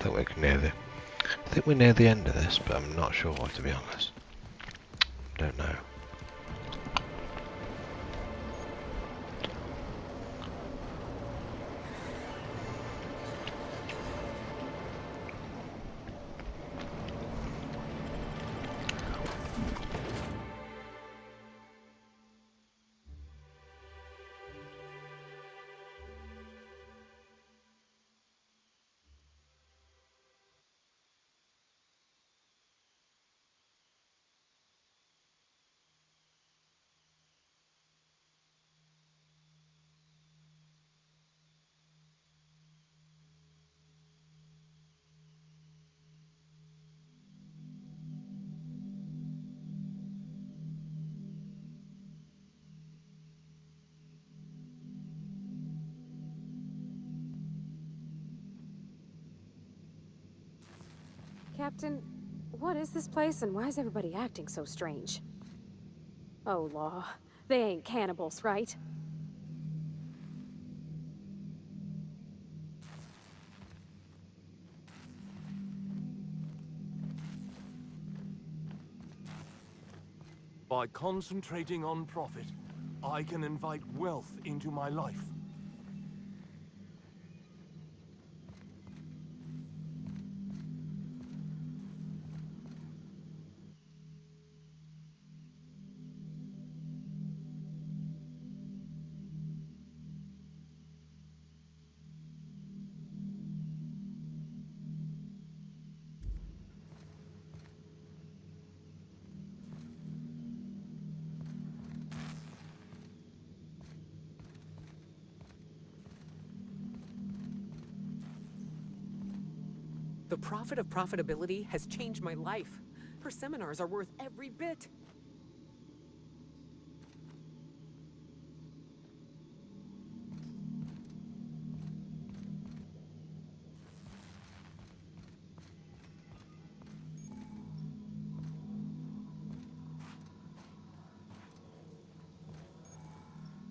I think we're near the end of this, but I'm not sure, to be honest. Don't know. Captain, what is this place and why is everybody acting so strange? Oh, law. They ain't cannibals, right? By concentrating on profit, I can invite wealth into my life. The profit of profitability has changed my life. Her seminars are worth every bit.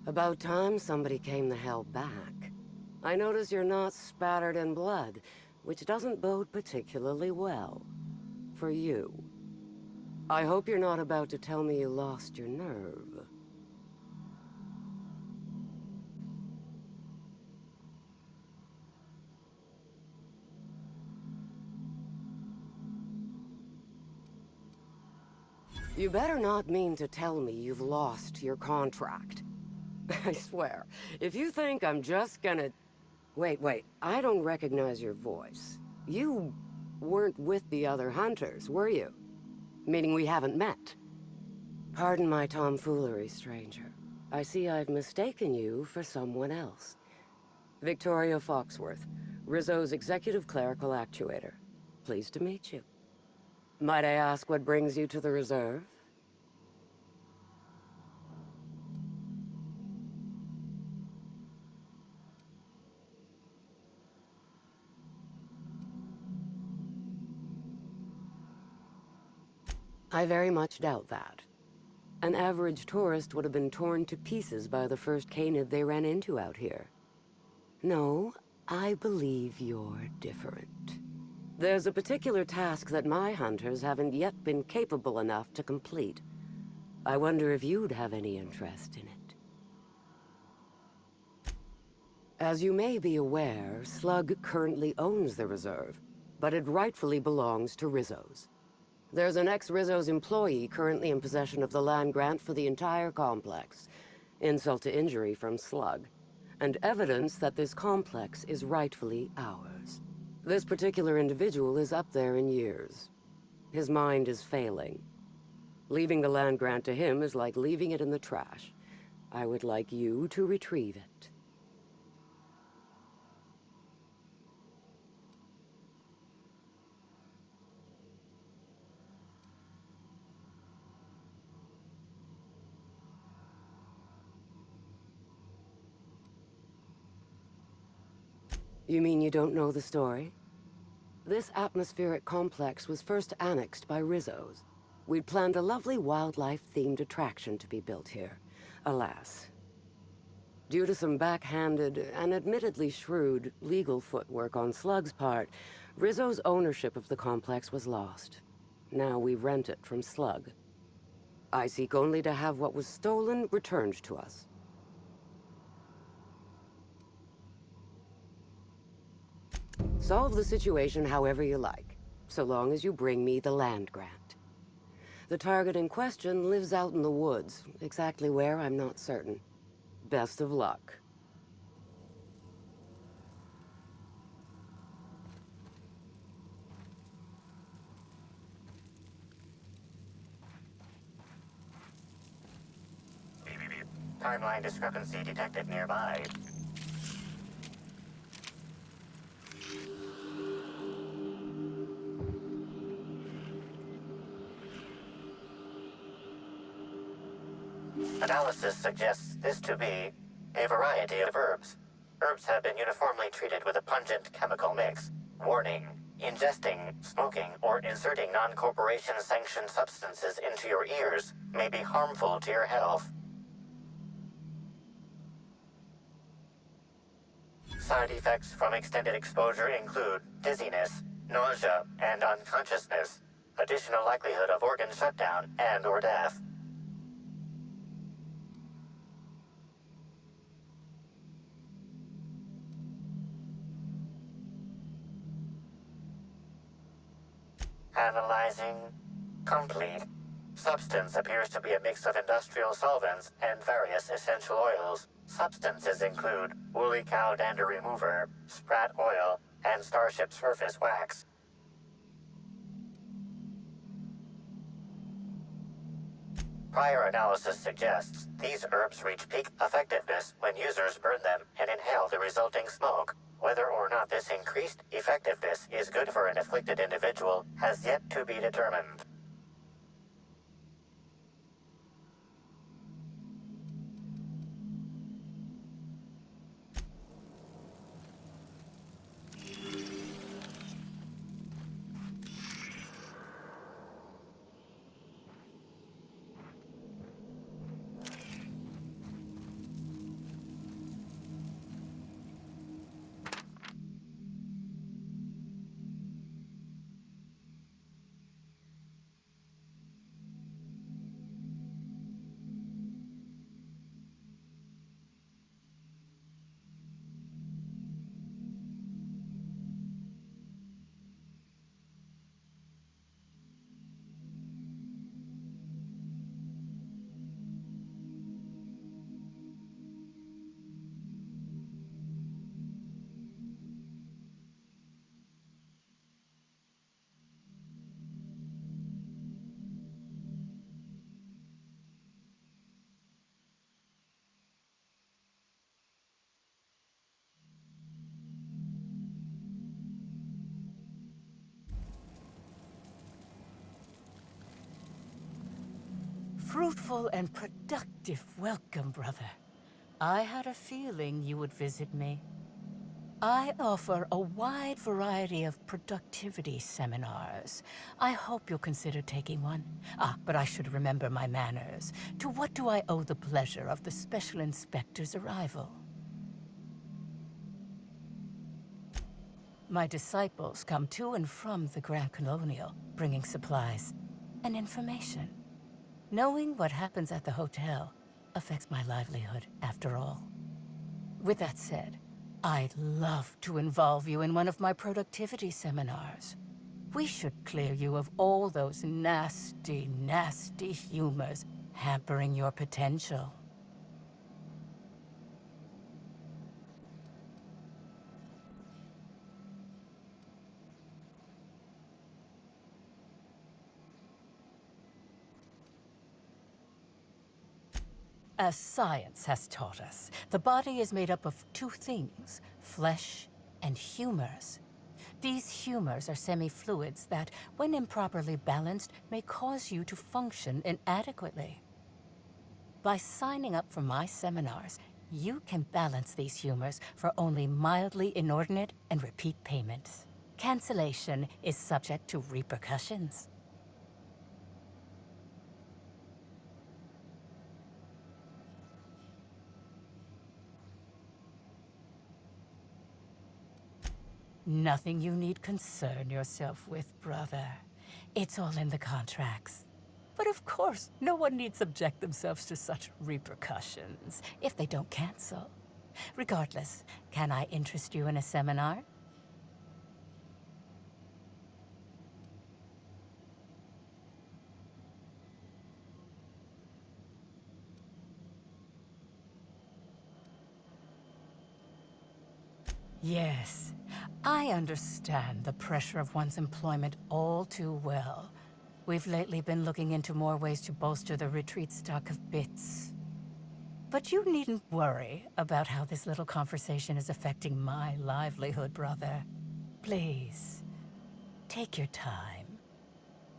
About time somebody came the hell back. I notice you're not spattered in blood, which doesn't bode particularly well. For you. I hope you're not about to tell me you lost your nerve. You better not mean to tell me you've lost your contract. I swear, if you think I'm just gonna... Wait, I don't recognize your voice. You weren't with the other hunters, were you? Meaning we haven't met. Pardon my tomfoolery, stranger. I see I've mistaken you for someone else. Victoria Foxworth, Rizzo's executive clerical actuator. Pleased to meet you. Might I ask what brings you to the reserve? I very much doubt that. An average tourist would have been torn to pieces by the first canid they ran into out here. No, I believe you're different. There's a particular task that my hunters haven't yet been capable enough to complete. I wonder if you'd have any interest in it. As you may be aware, Slug currently owns the reserve, but it rightfully belongs to Rizzo's. There's an ex-Rizzo's employee currently in possession of the land grant for the entire complex. Insult to injury from Slug. And evidence that this complex is rightfully ours. This particular individual is up there in years. His mind is failing. Leaving the land grant to him is like leaving it in the trash. I would like you to retrieve it. You mean you don't know the story? This atmospheric complex was first annexed by Rizzo's. We'd planned a lovely wildlife-themed attraction to be built here. Alas. Due to some backhanded and admittedly shrewd legal footwork on Slug's part, Rizzo's ownership of the complex was lost. Now we rent it from Slug. I seek only to have what was stolen returned to us. Solve the situation however you like, so long as you bring me the land grant. The target in question lives out in the woods, exactly where I'm not certain. Best of luck. Timeline discrepancy detected nearby. Analysis suggests this to be a variety of herbs. Herbs have been uniformly treated with a pungent chemical mix. Warning: ingesting, smoking, or inserting non-corporation sanctioned substances into your ears may be harmful to your health. Side effects from extended exposure include dizziness, nausea, and unconsciousness. Additional likelihood of organ shutdown and/or death. Analyzing. Complete. Substance appears to be a mix of industrial solvents and various essential oils. Substances include woolly cow dander remover, sprat oil, and starship surface wax. Prior analysis suggests these herbs reach peak effectiveness when users burn them and inhale the resulting smoke. Whether or not this increased effectiveness is good for an afflicted individual has yet to be determined. Fruitful and productive welcome, brother. I had a feeling you would visit me. I offer a wide variety of productivity seminars. I hope you'll consider taking one. But I should remember my manners. To what do I owe the pleasure of the Special Inspector's arrival? My disciples come to and from the Grand Colonial, bringing supplies and information. Knowing what happens at the hotel affects my livelihood, after all. With that said, I'd love to involve you in one of my productivity seminars. We should clear you of all those nasty, nasty humors hampering your potential. As science has taught us, the body is made up of two things, flesh and humors. These humors are semi-fluids that, when improperly balanced, may cause you to function inadequately. By signing up for my seminars, you can balance these humors for only mildly inordinate and repeat payments. Cancellation is subject to repercussions. Nothing you need concern yourself with, brother. It's all in the contracts. But of course, no one need subject themselves to such repercussions if they don't cancel. Regardless, can I interest you in a seminar? Yes, I understand the pressure of one's employment all too well. We've lately been looking into more ways to bolster the retreat stock of bits. But you needn't worry about how this little conversation is affecting my livelihood, brother. Please, take your time.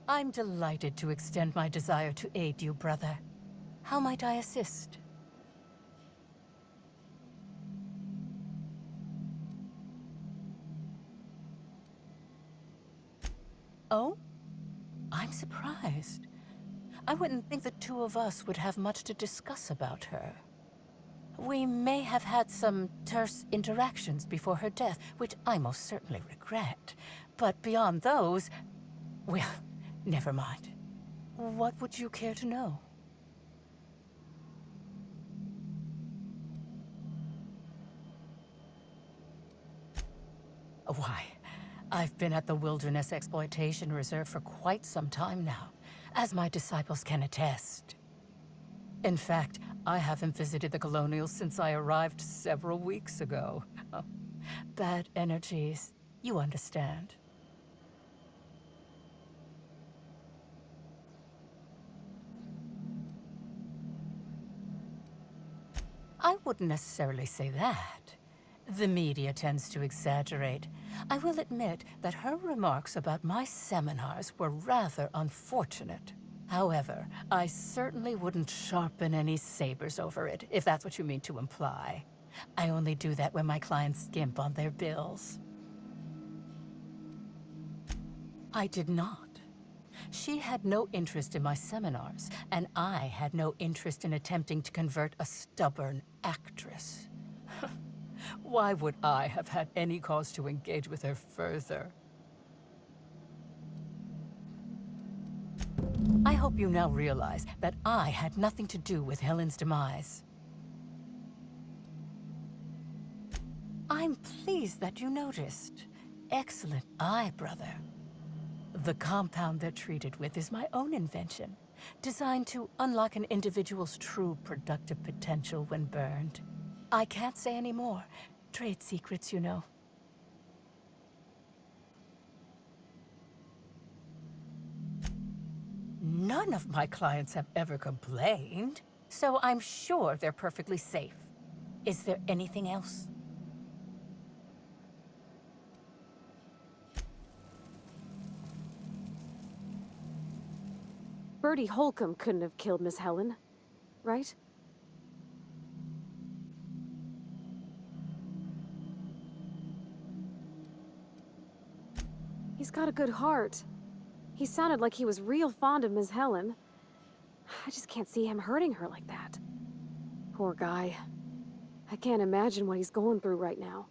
I'm delighted to extend my desire to aid you, brother. How might I assist? Oh? I'm surprised. I wouldn't think the two of us would have much to discuss about her. We may have had some terse interactions before her death, which I most certainly regret. But beyond those, well, never mind. What would you care to know? Why, I've been at the Wilderness Exploitation Reserve for quite some time now, as my disciples can attest. In fact, I haven't visited the Colonials since I arrived several weeks ago. Bad energies, you understand. I wouldn't necessarily say that. The media tends to exaggerate. I will admit that her remarks about my seminars were rather unfortunate. However, I certainly wouldn't sharpen any sabers over it, if that's what you mean to imply. I only do that when my clients skimp on their bills. I did not. She had no interest in my seminars, and I had no interest in attempting to convert a stubborn actress. Why would I have had any cause to engage with her further? I hope you now realize that I had nothing to do with Helen's demise. I'm pleased that you noticed. Excellent eye, brother. The compound they're treated with is my own invention, designed to unlock an individual's true productive potential when burned. I can't say any more. Trade secrets, you know. None of my clients have ever complained, so I'm sure they're perfectly safe. Is there anything else? Bertie Holcomb couldn't have killed Miss Helen, right? He's got a good heart. He sounded like he was real fond of Miss Helen. I just can't see him hurting her like that. Poor guy. I can't imagine what he's going through right now.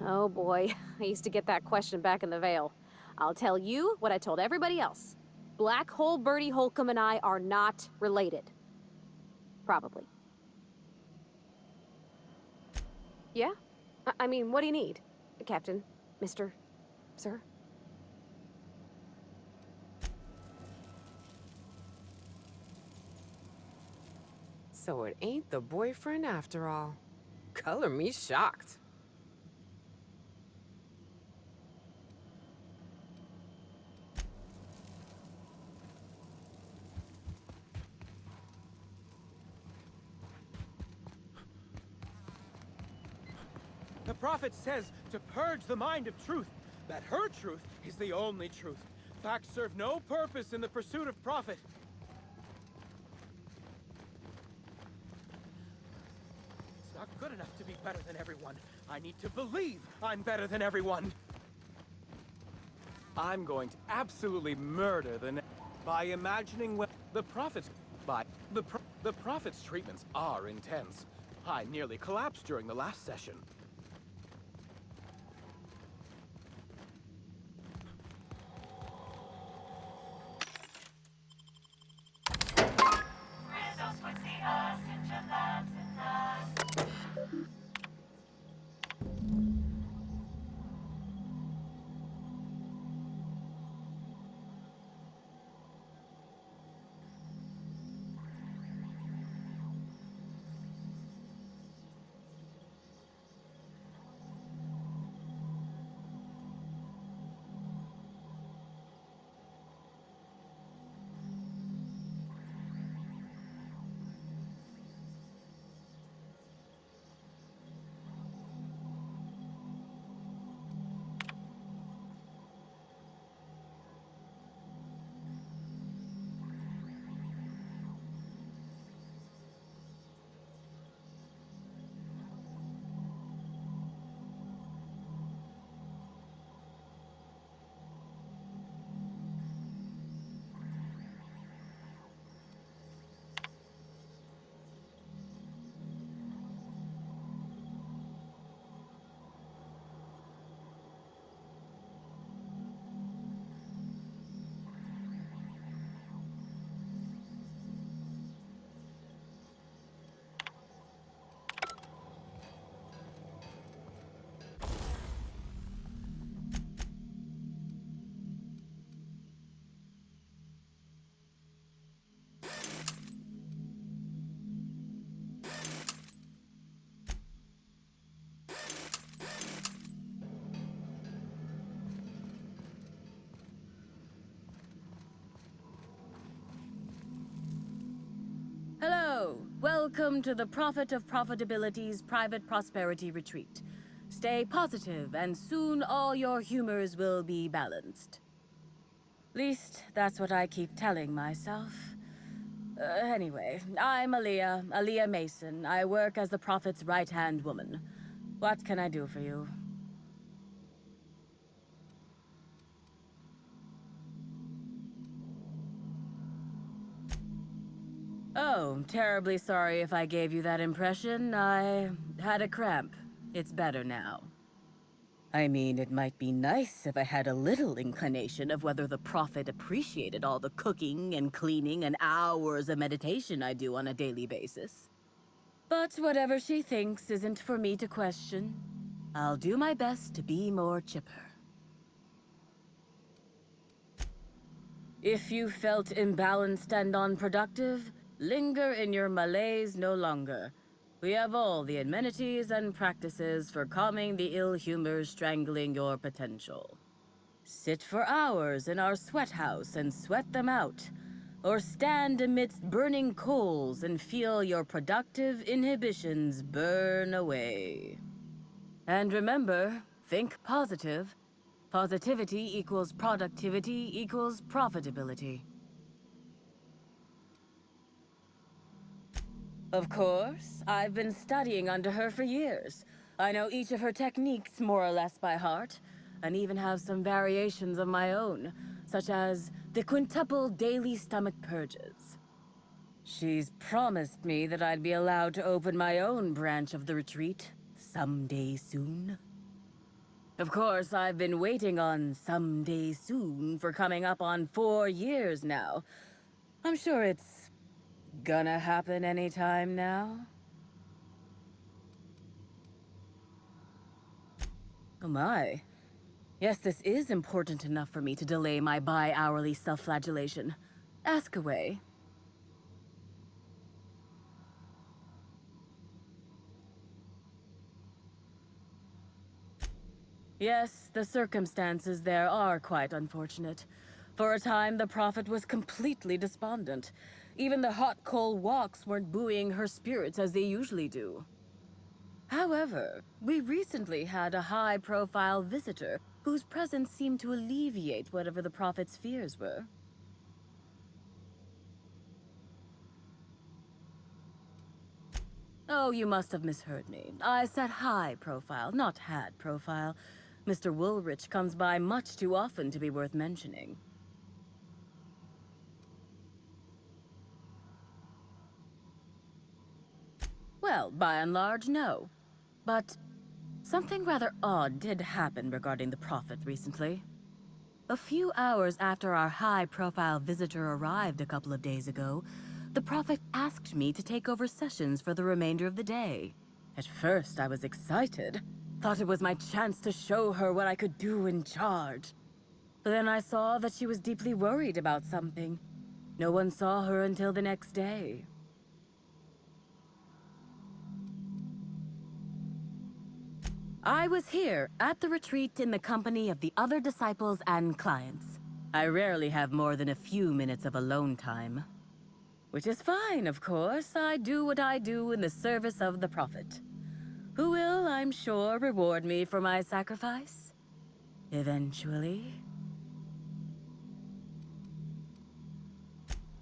Oh boy, I used to get that question back in the Vale. I'll tell you what I told everybody else. Black Hole Bertie Holcomb and I are not related. Probably. Yeah? I mean, what do you need? Captain? Mr. Sir? So it ain't the boyfriend after all. Color me shocked. The prophet says to purge the mind of truth, that her truth is the only truth. Facts serve no purpose in the pursuit of profit. It's not good enough to be better than everyone. I need to believe I'm better than everyone. I'm going to absolutely murder by imagining what the Prophet's... The Prophet's treatments are intense. I nearly collapsed during the last session. Hello! Welcome to the Prophet of Profitability's private prosperity retreat. Stay positive, and soon all your humors will be balanced. Least, that's what I keep telling myself. Anyway, I'm Aaliyah Mason. I work as the Prophet's right-hand woman. What can I do for you? Oh, terribly sorry if I gave you that impression. I had a cramp. It's better now. I mean, it might be nice if I had a little inclination of whether the Prophet appreciated all the cooking and cleaning and hours of meditation I do on a daily basis. But whatever she thinks isn't for me to question. I'll do my best to be more chipper. If you felt imbalanced and unproductive, linger in your malaise no longer. We have all the amenities and practices for calming the ill humors strangling your potential. Sit for hours in our sweat house and sweat them out. Or stand amidst burning coals and feel your productive inhibitions burn away. And remember, think positive. Positivity equals productivity equals profitability. Of course, I've been studying under her for years. I know each of her techniques more or less by heart, and even have some variations of my own, such as the quintuple daily stomach purges. She's promised me that I'd be allowed to open my own branch of the retreat someday soon. Of course, I've been waiting on someday soon for coming up on 4 years now. I'm sure it's gonna happen anytime now. Oh my. Yes, this is important enough for me to delay my bi-hourly self-flagellation. Ask away. Yes, the circumstances there are quite unfortunate. For a time, the Prophet was completely despondent. Even the hot coal walks weren't buoying her spirits as they usually do. However, we recently had a high-profile visitor whose presence seemed to alleviate whatever the Prophet's fears were. Oh, you must have misheard me. I said high profile, not had profile. Mr. Woolrich comes by much too often to be worth mentioning. Well, by and large, no. But something rather odd did happen regarding the Prophet recently. A few hours after our high-profile visitor arrived a couple of days ago, the Prophet asked me to take over sessions for the remainder of the day. At first, I was excited. Thought it was my chance to show her what I could do in charge. But then I saw that she was deeply worried about something. No one saw her until the next day. I was here, at the retreat in the company of the other disciples and clients. I rarely have more than a few minutes of alone time. Which is fine, of course. I do what I do in the service of the Prophet, who will, I'm sure, reward me for my sacrifice. Eventually.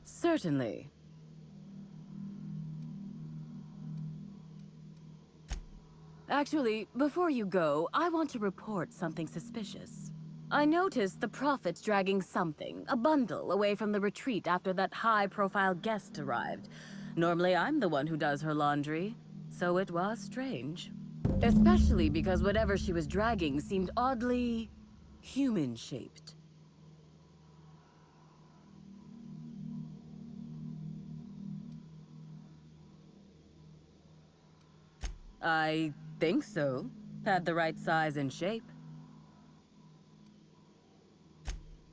Certainly. Actually, before you go, I want to report something suspicious. I noticed the Prophet's dragging something, a bundle, away from the retreat after that high-profile guest arrived. Normally, I'm the one who does her laundry, so it was strange. Especially because whatever she was dragging seemed oddly human-shaped. I think so. Had the right size and shape.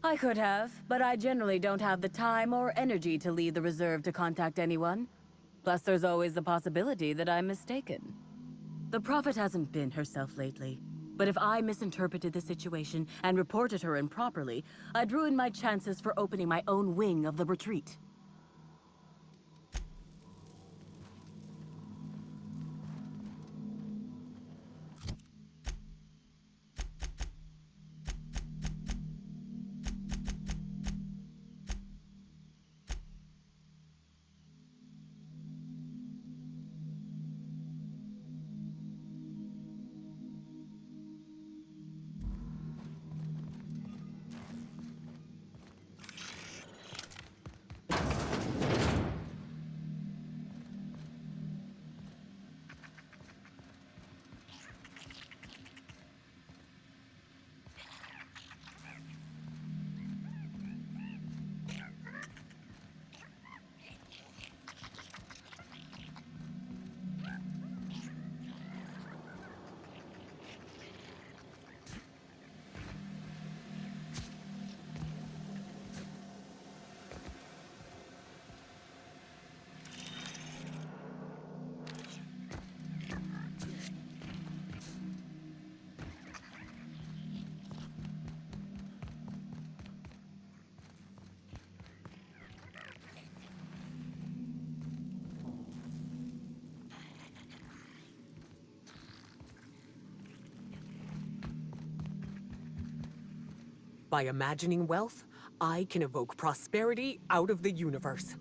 I could have, but I generally don't have the time or energy to leave the reserve to contact anyone. Plus, there's always the possibility that I'm mistaken. The Prophet hasn't been herself lately, but if I misinterpreted the situation and reported her improperly, I'd ruin my chances for opening my own wing of the retreat. By imagining wealth, I can evoke prosperity out of the universe.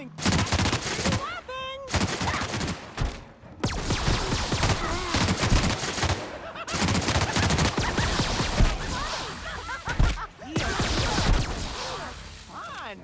listening. Are you laughing? Fun.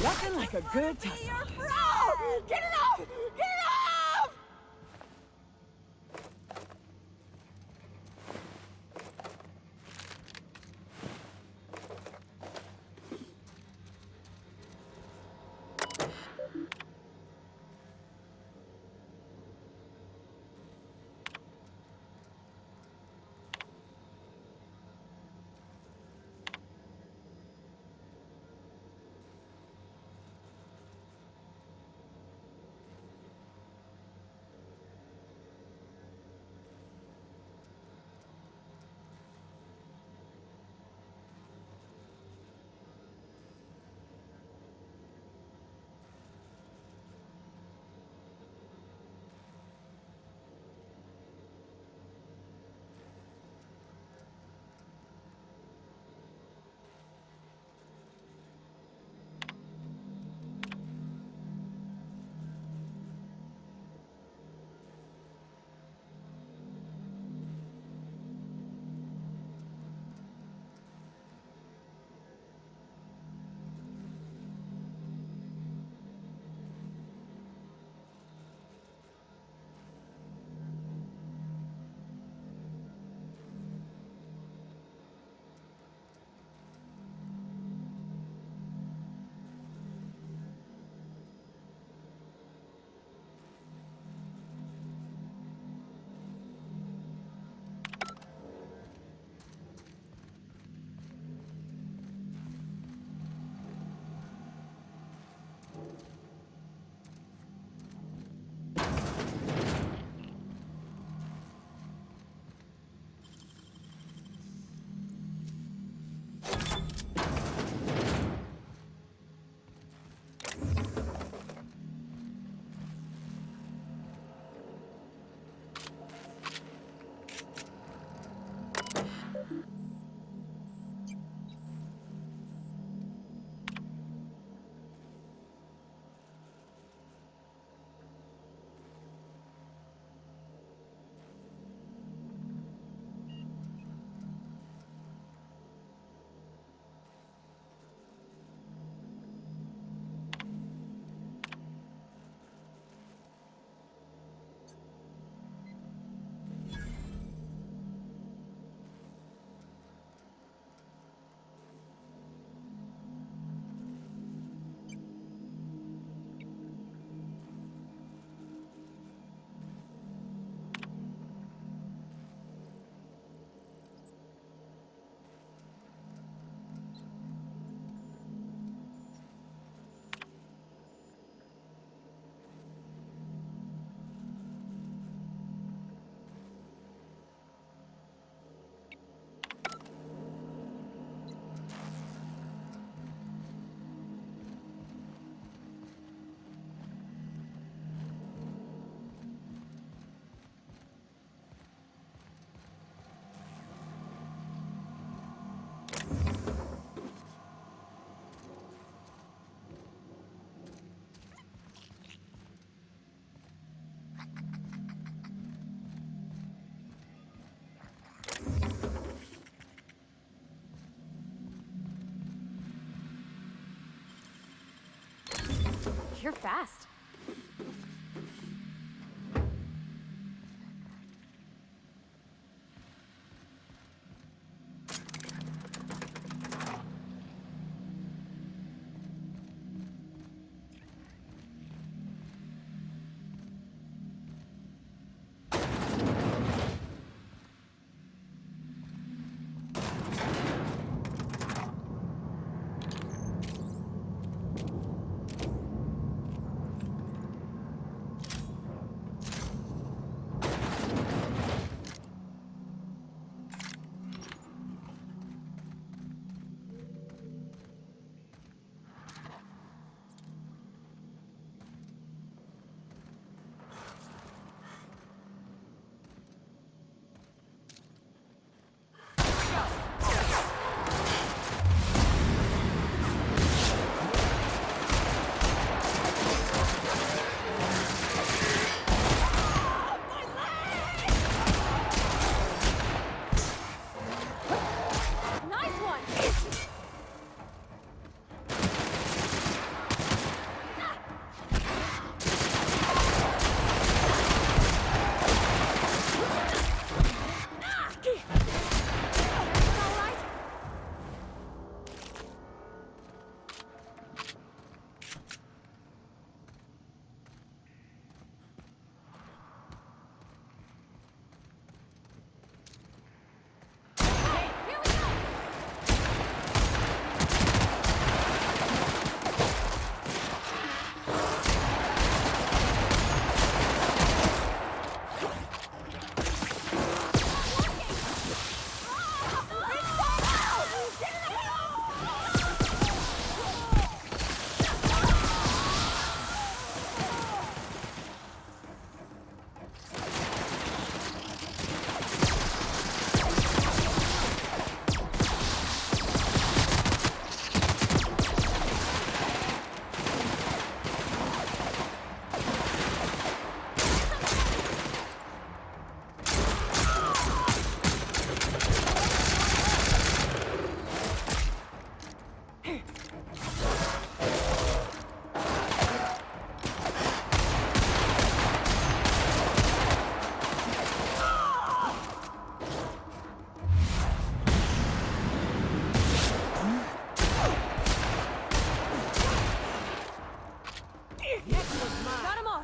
Nothing like a good tussle. Get it off! Get it off! You're fast. Next one's mine. Got 'em all!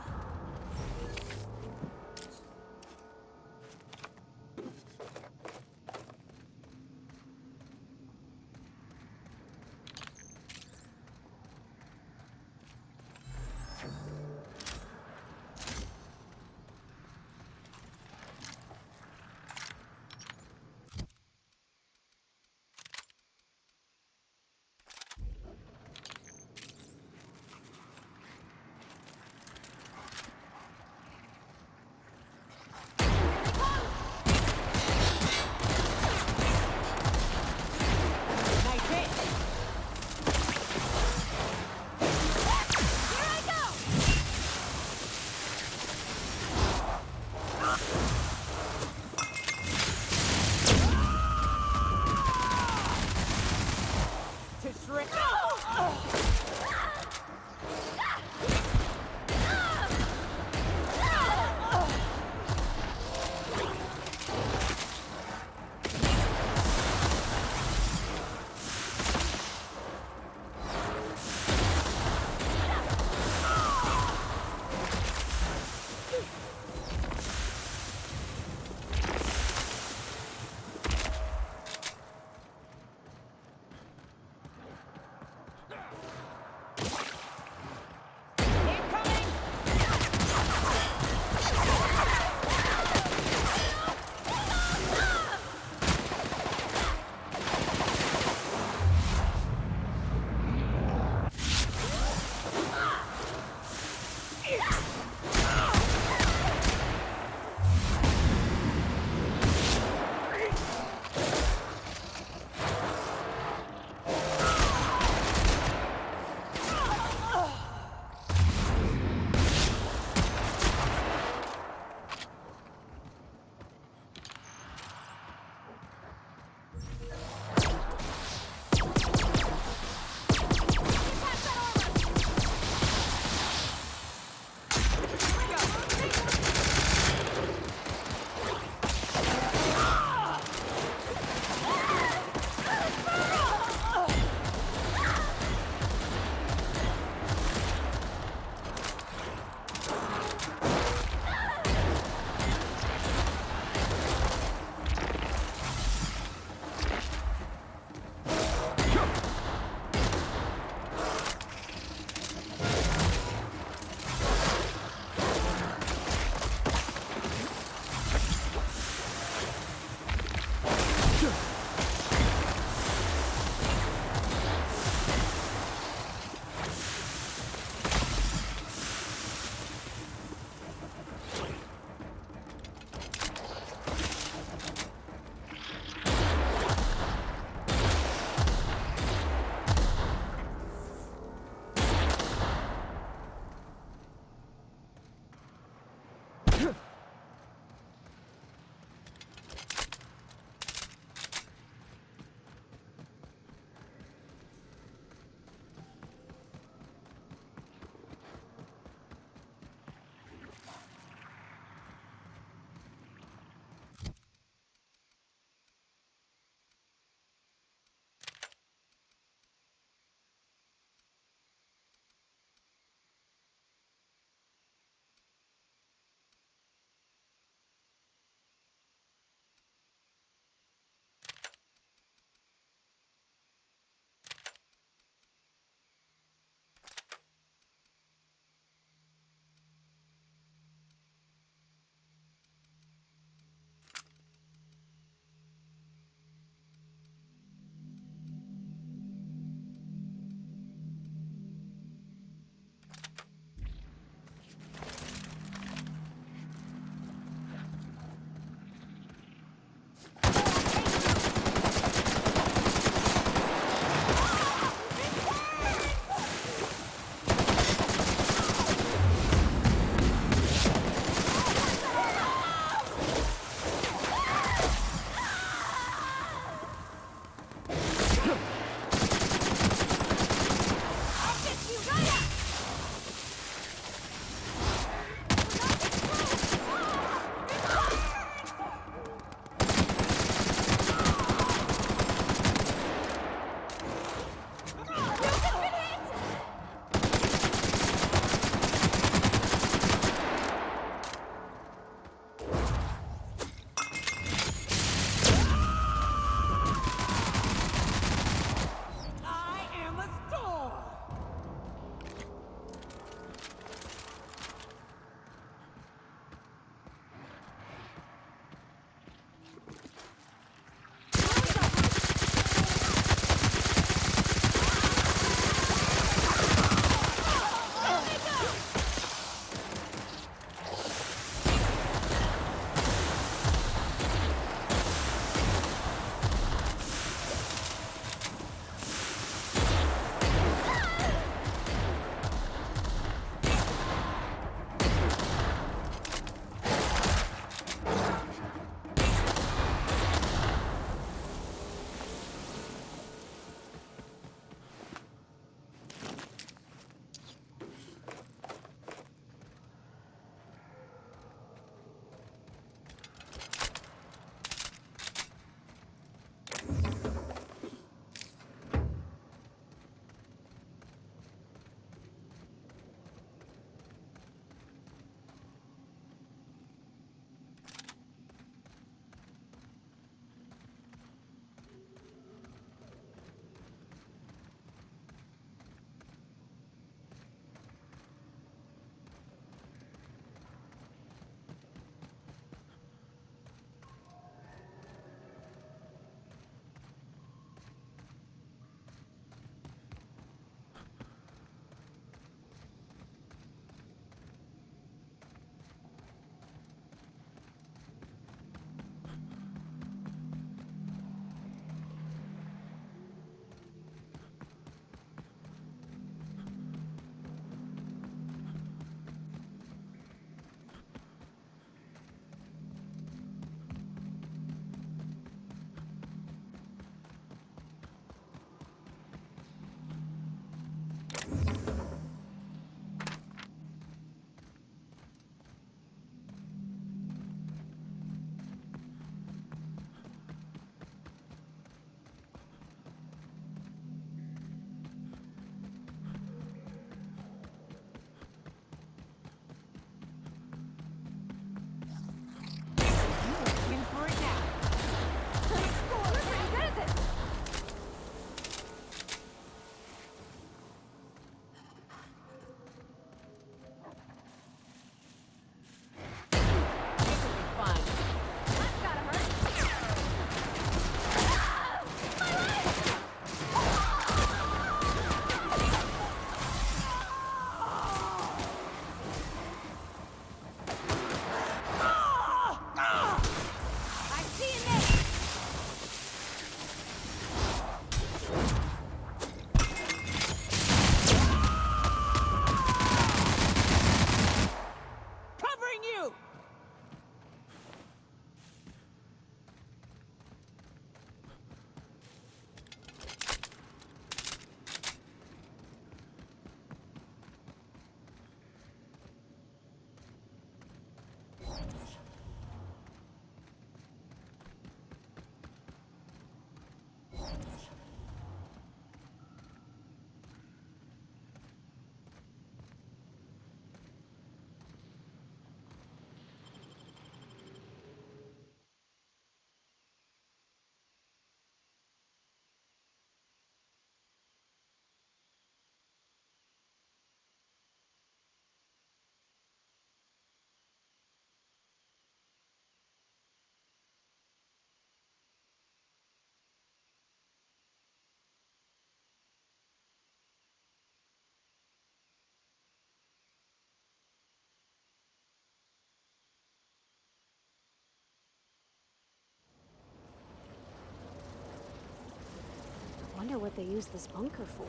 what they use this bunker for.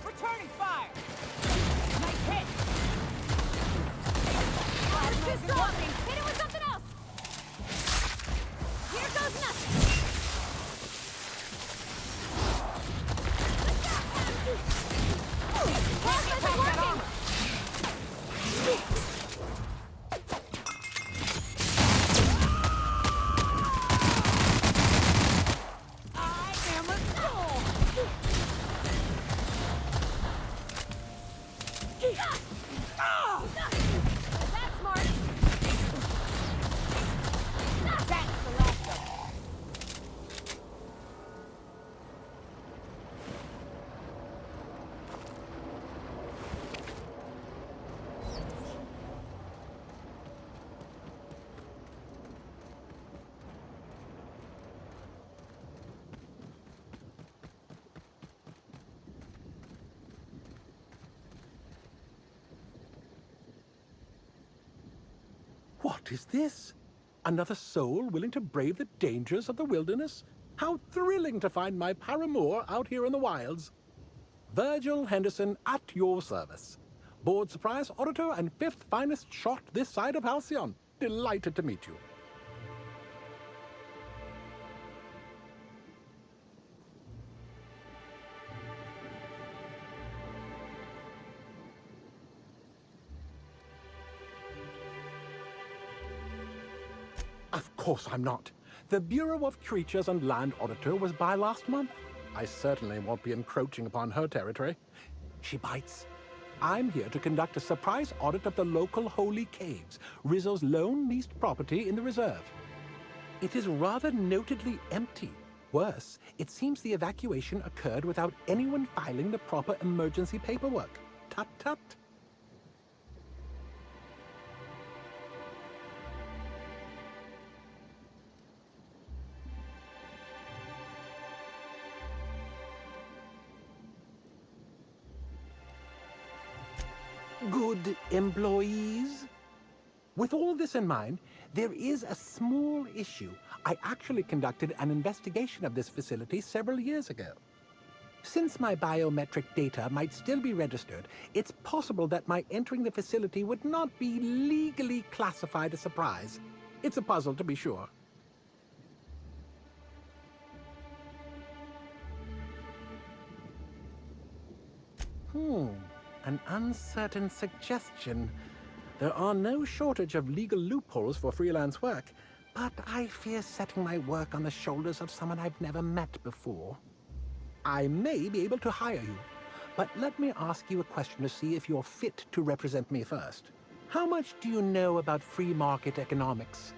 Returning fire! Nice hit! Fire's too strong! Hit it with something else! Here goes nothing! Pulse isn't working! I am a soul! That's smart! That's the last of it. What is this? Another soul willing to brave the dangers of the wilderness? How thrilling to find my paramour out here in the wilds. Virgil Henderson at your service. Board surprise auditor and fifth finest shot this side of Halcyon. Delighted to meet you. Of course I'm not. The Bureau of Creatures and Land Auditor was by last month. I certainly won't be encroaching upon her territory. She bites. I'm here to conduct a surprise audit of the local holy caves, Rizzo's lone leased property in the reserve. It is rather notedly empty. Worse, it seems the evacuation occurred without anyone filing the proper emergency paperwork. Tut tut. Good employees? With all this in mind, there is a small issue. I actually conducted an investigation of this facility several years ago. Since my biometric data might still be registered, it's possible that my entering the facility would not be legally classified a surprise. It's a puzzle, to be sure. An uncertain suggestion. There are no shortage of legal loopholes for freelance work, but I fear setting my work on the shoulders of someone I've never met before. I may be able to hire you, but let me ask you a question to see if you're fit to represent me first. How much do you know about free market economics?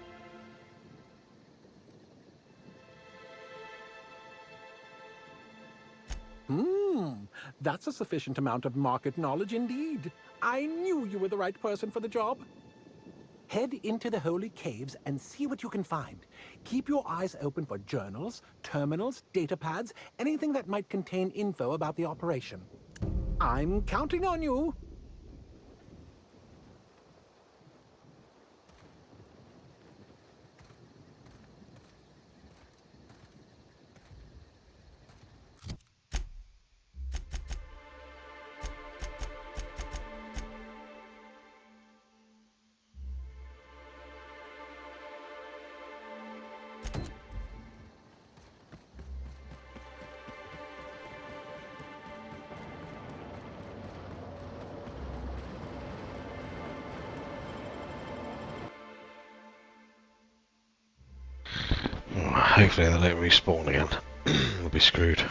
That's a sufficient amount of market knowledge indeed. I knew you were the right person for the job. Head into the holy caves and see what you can find. Keep your eyes open for journals, terminals, data pads, anything that might contain info about the operation. I'm counting on you. Hopefully they don't respawn again. We'll be screwed.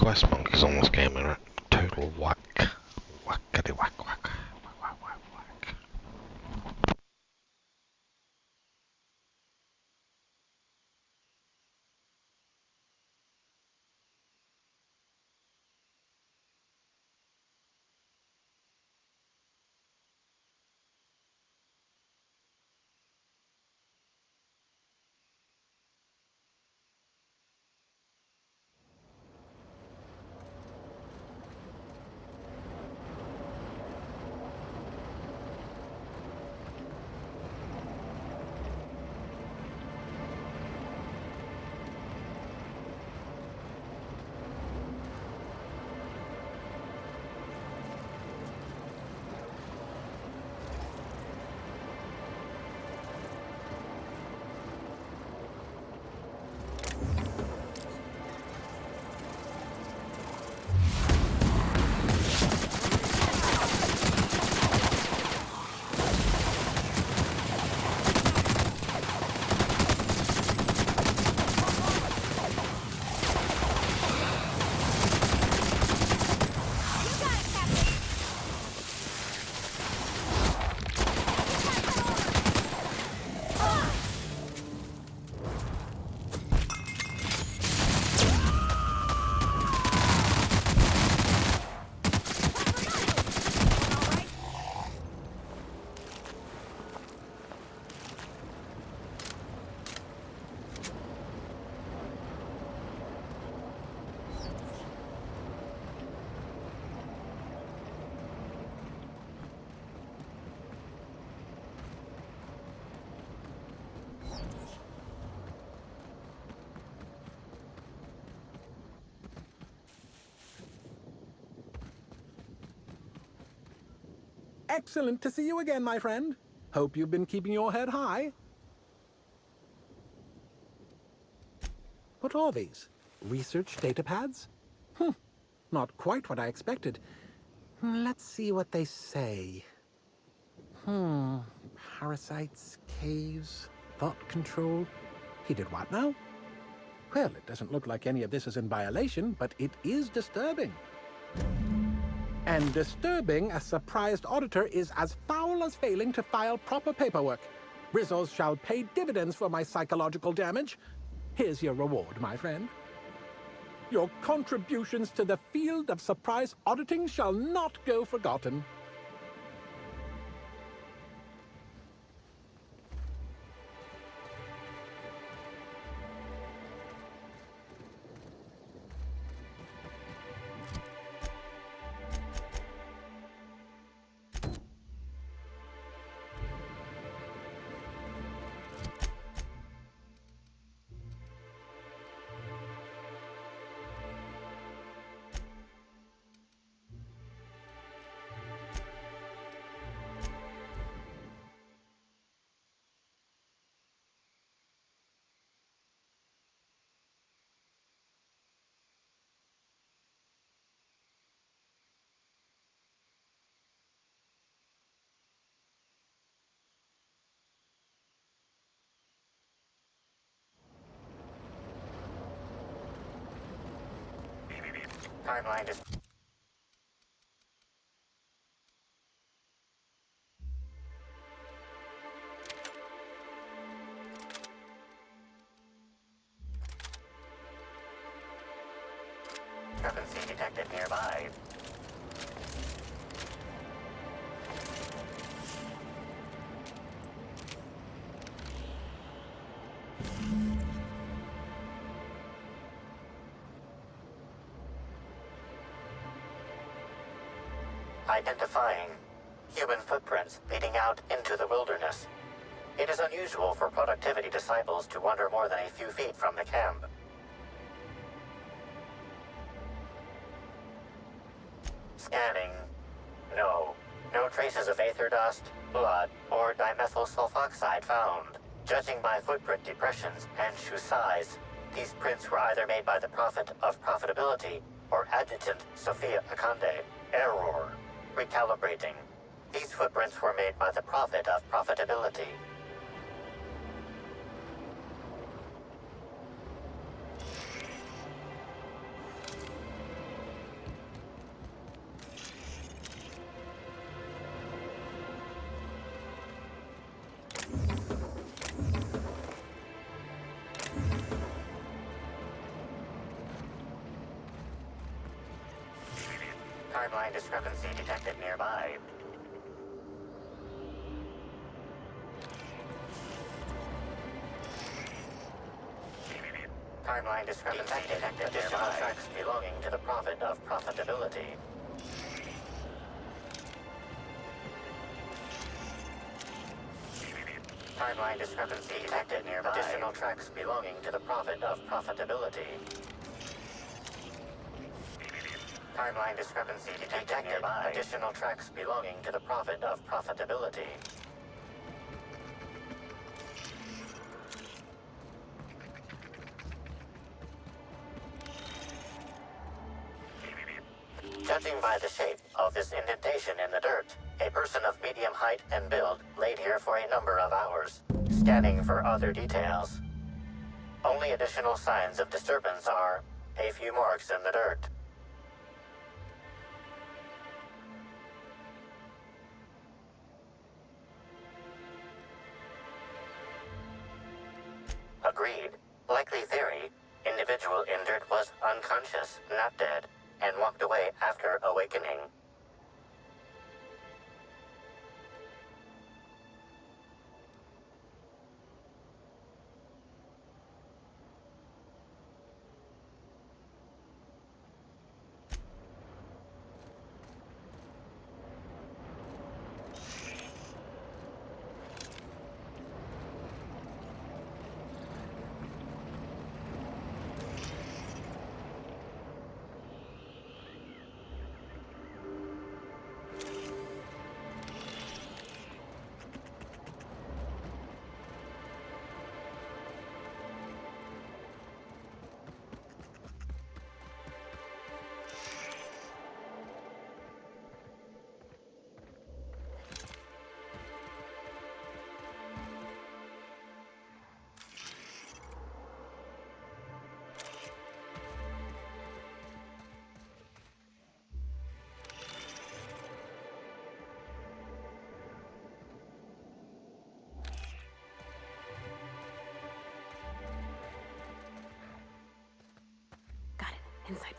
quest monkeys on this game are a total whack. Whackity whack whack. Whack whack whack whack. Excellent to see you again, my friend. Hope you've been keeping your head high. What are these? Research data pads? Not quite what I expected. Let's see what they say. Parasites, caves, thought control. He did what now? Well, it doesn't look like any of this is in violation, but it is disturbing. And disturbing a surprised auditor is as foul as failing to file proper paperwork. Rizzos shall pay dividends for my psychological damage. Here's your reward, my friend. Your contributions to the field of surprise auditing shall not go forgotten. Timeline is... Discrepancy detected nearby. Identifying human footprints leading out into the wilderness. It is unusual for productivity disciples to wander more than a few feet from the camp. Scanning. No. No traces of aether dust, blood, or dimethyl sulfoxide found. Judging by footprint depressions and shoe size, these prints were either made by the Prophet of Profitability or Adjutant Sophia Akande. Error. Recalibrating. These footprints were made by the Prophet of Profitability. Timeline discrepancy detected nearby. Timeline discrepancy detected additional tracks belonging to the Prophet of Profitability. Timeline discrepancy detected nearby. Additional tracks belonging to the Prophet of Profitability. Timeline discrepancy detected nearby. Additional tracks belonging to the Prophet of Profitability. Judging by the shape of this indentation in the dirt, a person of medium height and build laid here for a number of hours, scanning for other details. Only additional signs of disturbance are a few marks in the dirt. Agreed. Likely theory. Individual injured was unconscious, not dead, and walked away after awakening. Got it. Inside